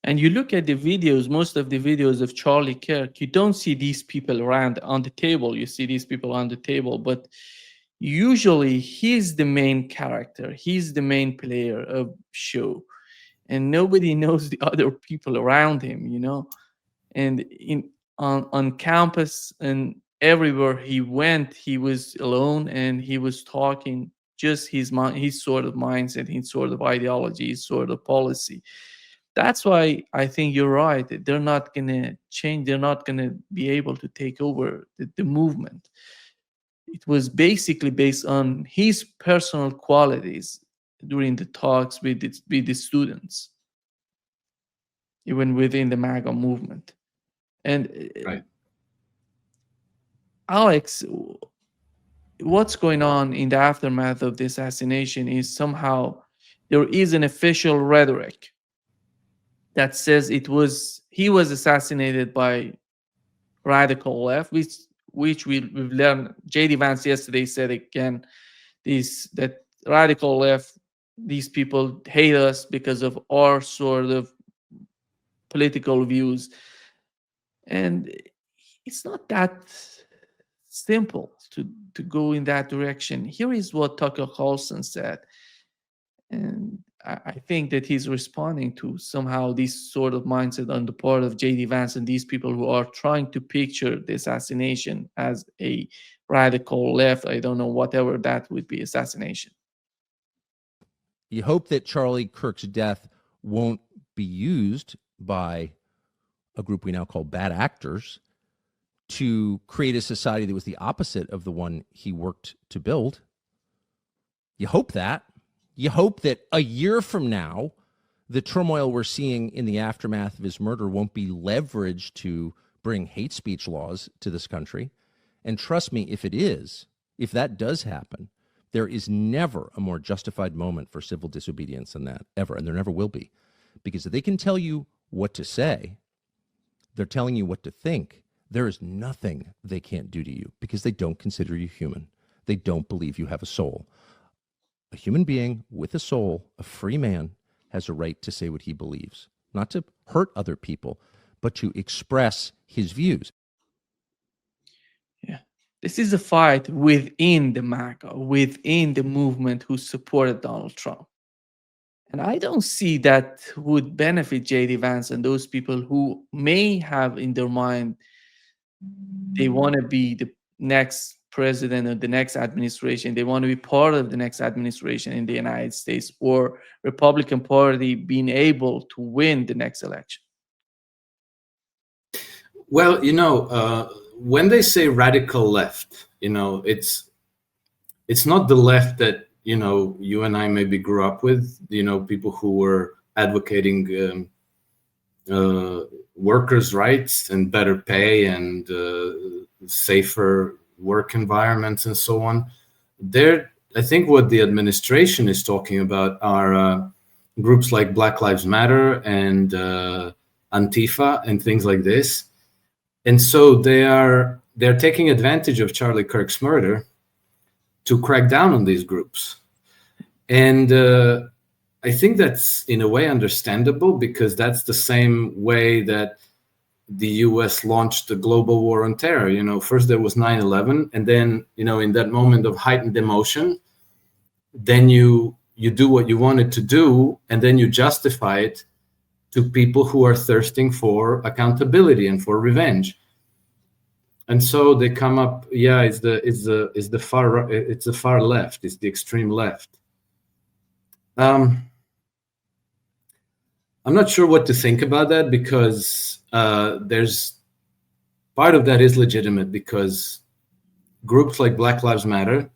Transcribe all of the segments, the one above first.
And you look at the videos, most of the videos of Charlie Kirk, you don't see these people around on the table. You see these people on the table, but usually he's the main character. He's the main player of show, and nobody knows the other people around him, you know. And in on campus and everywhere he went, he was alone and he was talking just his mind, his sort of mindset, his sort of ideology, his sort of policy. That's why I think you're right. That they're not going to change. They're not going to be able to take over the movement. It was basically based on his personal qualities during the talks with the students, even within the MAGA movement. And Right. Alex, what's going on in the aftermath of the assassination is somehow there is an official rhetoric that says he was assassinated by radical left, which we've learned. JD Vance yesterday said again this that radical left, these people hate us because of our sort of political views, and it's not that simple to go in that direction. Here is what Tucker Carlson said, and I think that he's responding to somehow this sort of mindset on the part of JD Vance and these people who are trying to picture the assassination as a radical left. I don't know, whatever that would be, assassination. You hope that Charlie Kirk's death won't be used by a group we now call bad actors to create a society that was the opposite of the one he worked to build. You hope that. You hope that a year from now, the turmoil we're seeing in the aftermath of his murder won't be leveraged to bring hate speech laws to this country. And trust me, if it is, if that does happen, there is never a more justified moment for civil disobedience than that, ever. And there never will be. Because if they can tell you what to say, they're telling you what to think. There is nothing they can't do to you because they don't consider you human. They don't believe you have a soul. A human being with a soul, a free man, has a right to say what he believes, not to hurt other people, but to express his views. Yeah. This is a fight within the MAGA, within the movement who supported Donald Trump. And I don't see that would benefit JD Vance and those people who may have in their mind they want to be the next president or the next administration. They want to be part of the next administration in the United States, or Republican Party being able to win the next election. Well, when they say radical left, it's not the left that you and I maybe grew up with. People who were advocating workers' rights and better pay and safer work environments and so on. I think what the administration is talking about are groups like Black Lives Matter and Antifa and things like this. And so they're taking advantage of Charlie Kirk's murder to crack down on these groups. And I think that's in a way understandable, because that's the same way that the US launched the global war on terror. First there was 9/11, and then, in that moment of heightened emotion, then you do what you wanted to do, and then you justify it to people who are thirsting for accountability and for revenge. And so they come up, it's the far left, it's the extreme left. I'm not sure what to think about that, because there's part of that is legitimate, because groups like Black Lives Matter,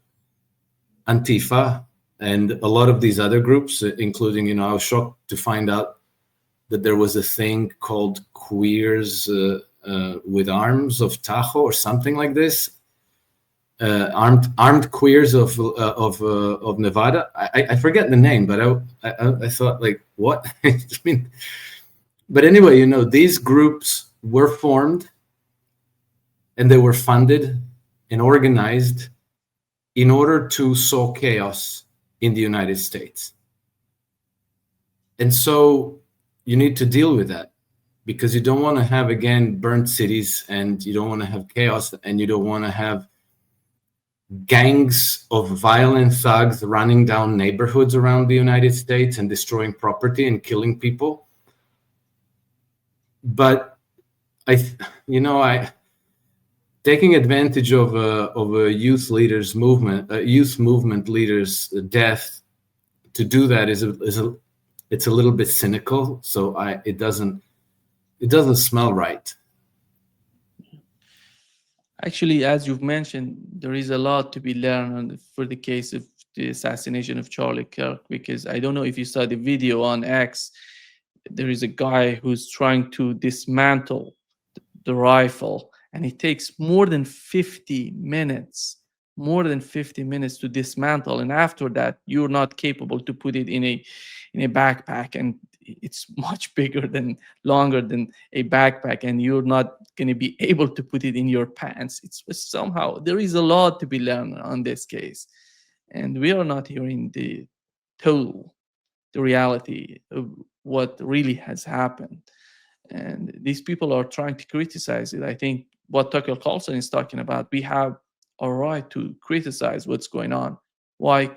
Antifa, and a lot of these other groups, including, I was shocked to find out that there was a thing called Queers with Arms of Tahoe or something like this. Armed Queers of Nevada. I forget the name, but I thought, like, what? But anyway, these groups were formed and they were funded and organized in order to sow chaos in the United States. And so, you need to deal with that, because you don't want to have, again, burnt cities, and you don't want to have chaos, and you don't want to have gangs of violent thugs running down neighborhoods around the United States and destroying property and killing people. But I taking advantage of a youth movement leader's death to do that it's a little bit cynical. So it doesn't smell right. Actually, as you've mentioned, there is a lot to be learned for the case of the assassination of Charlie Kirk, because I don't know if you saw the video on X. There is a guy who's trying to dismantle the rifle, and it takes more than 50 minutes to dismantle, and after that you're not capable to put it in a backpack, and it's much longer than a backpack, and you're not going to be able to put it in your pants. It's somehow there is a lot to be learned on this case, and we are not hearing the reality of what really has happened. And these people are trying to criticize it. I think what Tucker Carlson is talking about, we have a right to criticize what's going on. Why you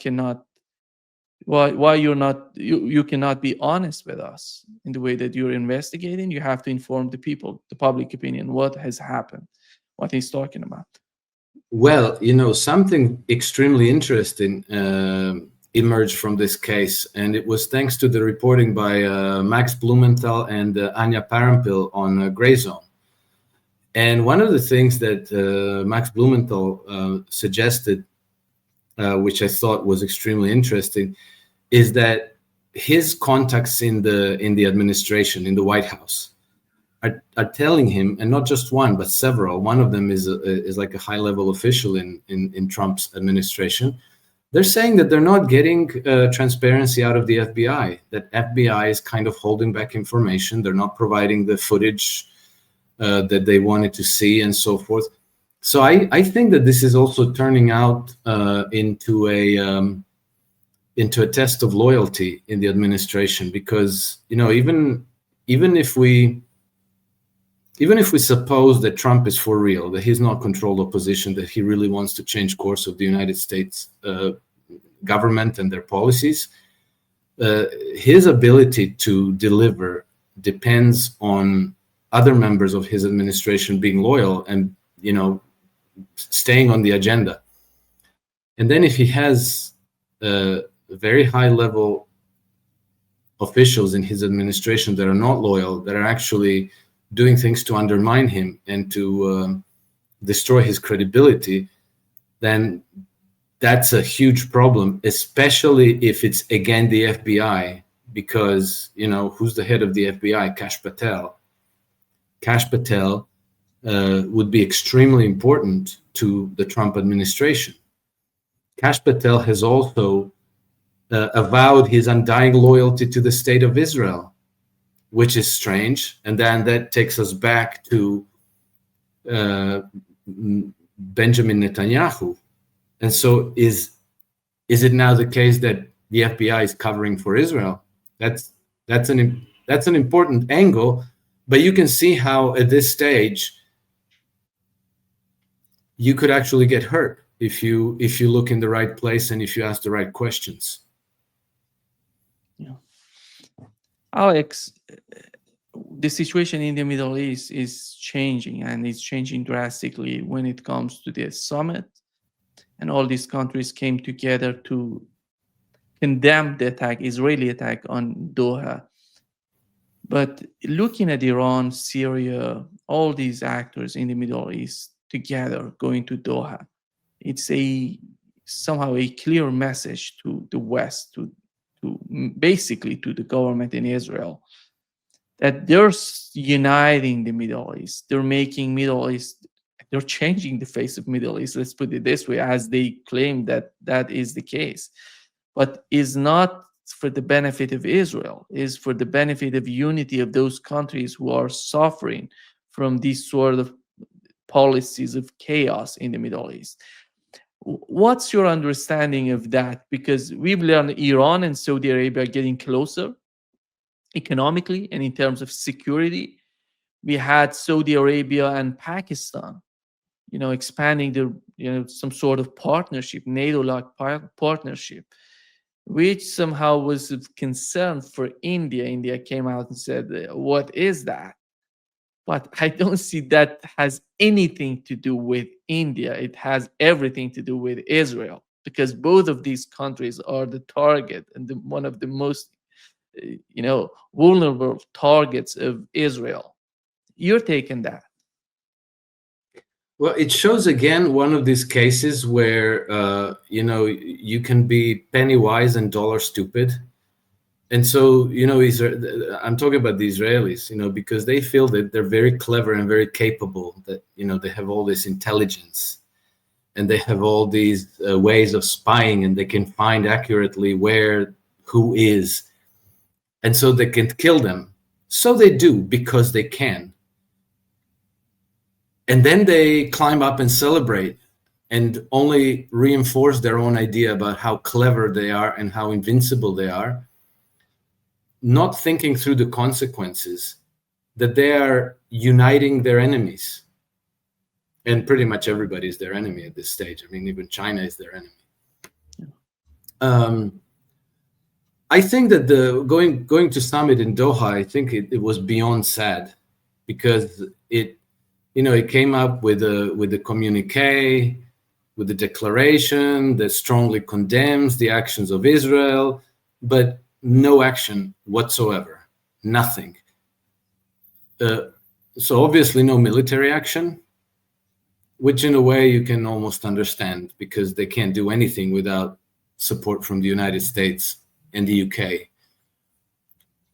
cannot be honest with us in the way that you're investigating? You have to inform the people, the public opinion, what has happened, what he's talking about. Well, something extremely interesting emerged from this case, and it was thanks to the reporting by Max Blumenthal and Anya Parampil on Grey Zone. And one of the things that Max Blumenthal suggested, which I thought was extremely interesting, is that his contacts in the administration, in the White House, are telling him, and not just one, but several. One of them is like a high-level official in Trump's administration. They're saying that they're not getting transparency out of the FBI, that FBI is kind of holding back information. They're not providing the footage that they wanted to see and so forth. So I think that this is also turning out into a test of loyalty in the administration, because even if we suppose that Trump is for real, that he's not controlled opposition, that he really wants to change course of the United States government and their policies, his ability to deliver depends on other members of his administration being loyal and staying on the agenda. And then if he has very high level officials in his administration that are not loyal, that are actually doing things to undermine him and to destroy his credibility, then that's a huge problem, especially if it's again the FBI, because who's the head of the FBI? Kash Patel. Kash Patel would be extremely important to the Trump administration. Kash Patel has also avowed his undying loyalty to the state of Israel, which is strange. And then that takes us back to Benjamin Netanyahu. And so is it now the case that the FBI is covering for Israel? That's an important angle, but you can see how at this stage you could actually get hurt if you look in the right place and if you ask the right questions. Yeah. Alex, the situation in the Middle East is changing, and it's changing drastically when it comes to the summit. And all these countries came together to condemn the Israeli attack on Doha. But looking at Iran, Syria, all these actors in the Middle East together going to Doha, it's somehow a clear message to the West, to basically to the government in Israel, that they're uniting the Middle East. They're making Middle East, they're changing the face of Middle East, let's put it this way, as they claim that is the case. But is not for the benefit of Israel, is for the benefit of unity of those countries who are suffering from these sort of policies of chaos in the Middle East. What's your understanding of that? Because we've learned Iran and Saudi Arabia are getting closer. economically and in terms of security. We had Saudi Arabia and Pakistan, expanding the, some sort of partnership, NATO-like partnership, which somehow was of concern for India. India came out and said, "What is that?" But I don't see that has anything to do with India. It has everything to do with Israel, because both of these countries are the target and one of the most, vulnerable targets of Israel. You're taking that. Well, it shows again one of these cases where you can be penny wise and dollar stupid. And so, I'm talking about the Israelis, because they feel that they're very clever and very capable, that, they have all this intelligence and they have all these ways of spying, and they can find accurately who is. And so they can kill them. So they do, because they can. And then they climb up and celebrate and only reinforce their own idea about how clever they are and how invincible they are, not thinking through the consequences, that they are uniting their enemies. And pretty much everybody is their enemy at this stage. I mean, even China is their enemy. I think that the going to summit in Doha, I think it was beyond sad, because it came up with a communique, with a declaration that strongly condemns the actions of Israel, but no action whatsoever, nothing. So obviously no military action, which in a way you can almost understand, because they can't do anything without support from the United States and the UK.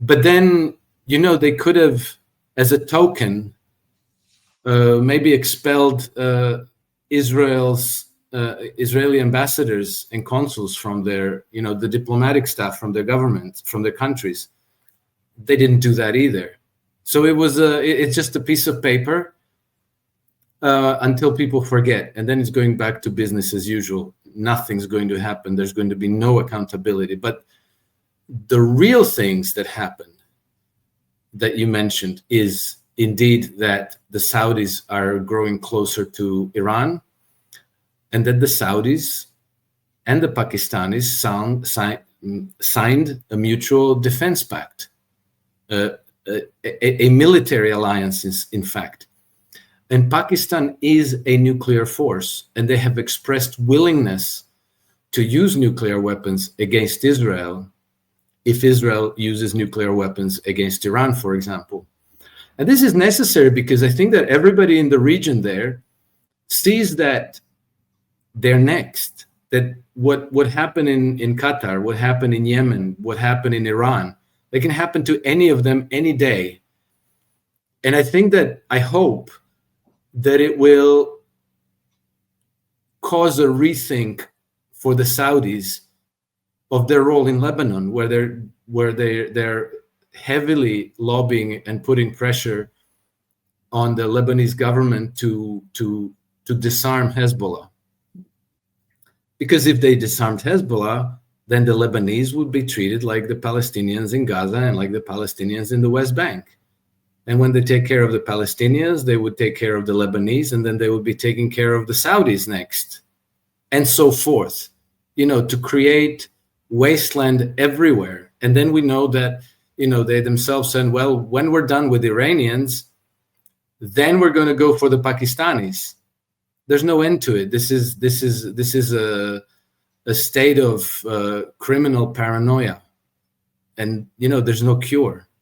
But then, they could have, as a token, maybe expelled Israeli ambassadors and consuls from their, the diplomatic staff from their government, from their countries. They didn't do that either. So it's just a piece of paper until people forget, and then it's going back to business as usual. Nothing's going to happen. There's going to be no accountability. But the real things that happened that you mentioned is indeed that the Saudis are growing closer to Iran, and that the Saudis and the Pakistanis signed a mutual defense pact, a military alliance, in fact. And Pakistan is a nuclear force, and they have expressed willingness to use nuclear weapons against Israel if Israel uses nuclear weapons against Iran, for example. And this is necessary because I think that everybody in the region there sees that they're next, that what happened in Qatar, what happened in Yemen, what happened in Iran, they can happen to any of them any day. And I hope that it will cause a rethink for the Saudis of their role in Lebanon, where they're heavily lobbying and putting pressure on the Lebanese government to disarm Hezbollah. Because if they disarmed Hezbollah, then the Lebanese would be treated like the Palestinians in Gaza and like the Palestinians in the West Bank. And when they take care of the Palestinians, they would take care of the Lebanese, and then they would be taking care of the Saudis next, and so forth, to create wasteland everywhere. And then we know that, they themselves said, well, when we're done with the Iranians, then we're going to go for the Pakistanis. There's no end to it. This is a state of criminal paranoia, and there's no cure.